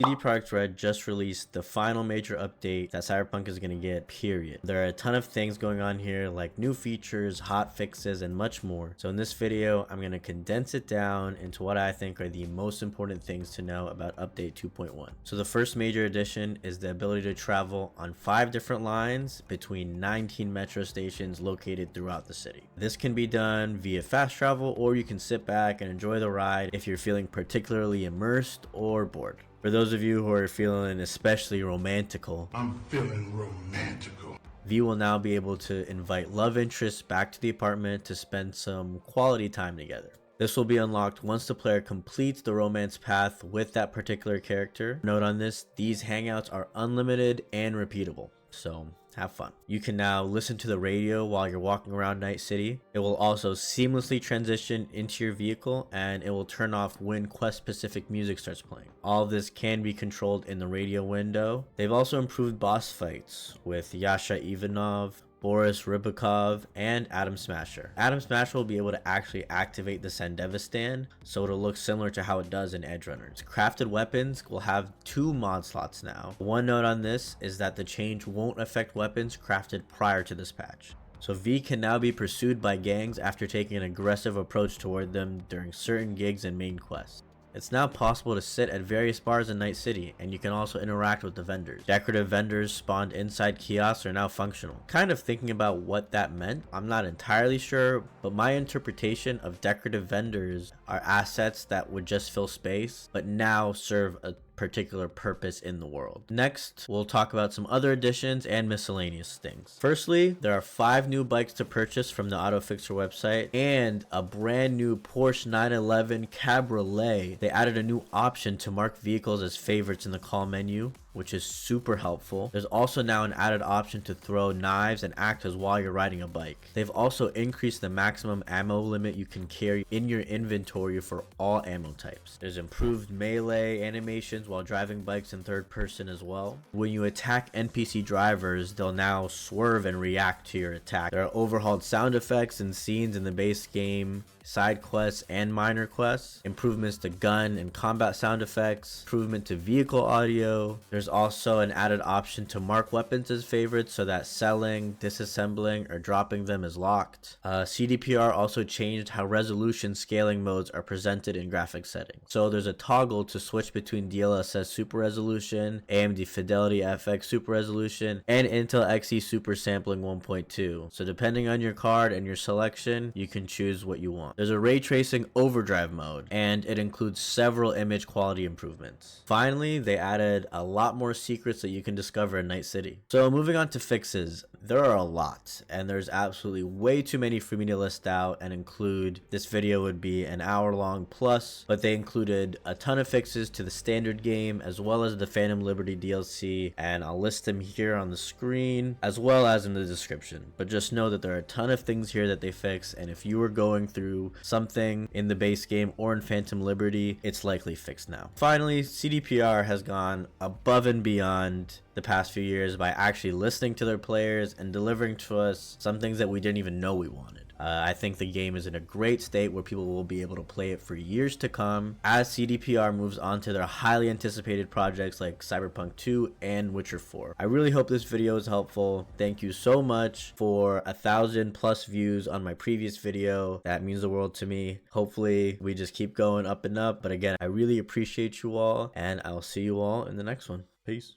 CD Projekt Red just released the final major update that Cyberpunk is going to get, period. There are a ton of things going on here, like new features, hot fixes, and much more. So in this video, I'm going to condense it down into what I think are the most important things to know about update 2.1. So the first major addition is the ability to travel on 5 different lines between 19 metro stations located throughout the city. This can be done via fast travel, or you can sit back and enjoy the ride if you're feeling particularly immersed or bored. For those of you who are feeling especially romantical, I'm feeling romantical. V will now be able to invite love interests back to the apartment to spend some quality time together. This will be unlocked once the player completes the romance path with that particular character. Note on this, these hangouts are unlimited and repeatable, so have fun. You can now listen to the radio while you're walking around Night City. It will also seamlessly transition into your vehicle, and it will turn off when quest specific music starts playing. All of this can be controlled in the radio window. They've also improved boss fights with Yasha Ivanov, Boris Rybakov, and Atom Smasher. Atom Smasher will be able to actually activate the Sandeva stand, so it'll look similar to how it does in Edge Runners. Crafted weapons will have 2 mod slots now. One note on this is that the change won't affect weapons crafted prior to this patch. So V can now be pursued by gangs after taking an aggressive approach toward them during certain gigs and main quests. It's now possible to sit at various bars in Night City, and you can also interact with the vendors. Decorative vendors spawned inside kiosks are now functional. Kind of thinking about what that meant, I'm not entirely sure, but my interpretation of decorative vendors are assets that would just fill space, but now serve a particular purpose in the world. Next, we'll talk about some other additions and miscellaneous things. Firstly, there are 5 new bikes to purchase from the AutoFixer website and a brand new Porsche 911 Cabriolet. They added a new option to mark vehicles as favorites in the call menu, which is super helpful. There's also now an added option to throw knives and actives while you're riding a bike. They've also increased the maximum ammo limit you can carry in your inventory for all ammo types. There's improved melee animations while driving bikes in third person as well. When you attack NPC drivers, they'll now swerve and react to your attack. There are overhauled sound effects and scenes in the base game, side quests and minor quests, improvements to gun and combat sound effects, improvement to vehicle audio. There's also an added option to mark weapons as favorites so that selling, disassembling, or dropping them is locked. CDPR also changed how resolution scaling modes are presented in graphics settings. So there's a toggle to switch between DLSS Super Resolution, AMD Fidelity FX Super Resolution, and Intel Xe Super Sampling 1.2. So depending on your card and your selection, you can choose what you want. There's a ray tracing overdrive mode, and it includes several image quality improvements. Finally, they added a lot more secrets that you can discover in Night City. So moving on to fixes, there are a lot, and there's absolutely way too many for me to list out and include. This video would be an hour long plus, but they included a ton of fixes to the standard game as well as the Phantom Liberty DLC, and I'll list them here on the screen as well as in the description. But just know that there are a ton of things here that they fix, and if you were going through something in the base game or in Phantom Liberty, it's likely fixed now. Finally, CDPR has gone above and beyond the past few years by actually listening to their players and delivering to us some things that we didn't even know we wanted. I think the game is in a great state where people will be able to play it for years to come as CDPR moves on to their highly anticipated projects like Cyberpunk 2 and Witcher 4. I really hope this video is helpful. Thank you so much for 1,000+ views on my previous video. That means the world to me. Hopefully we just keep going up and up. But again, I really appreciate you all, and I'll see you all in the next one. Peace.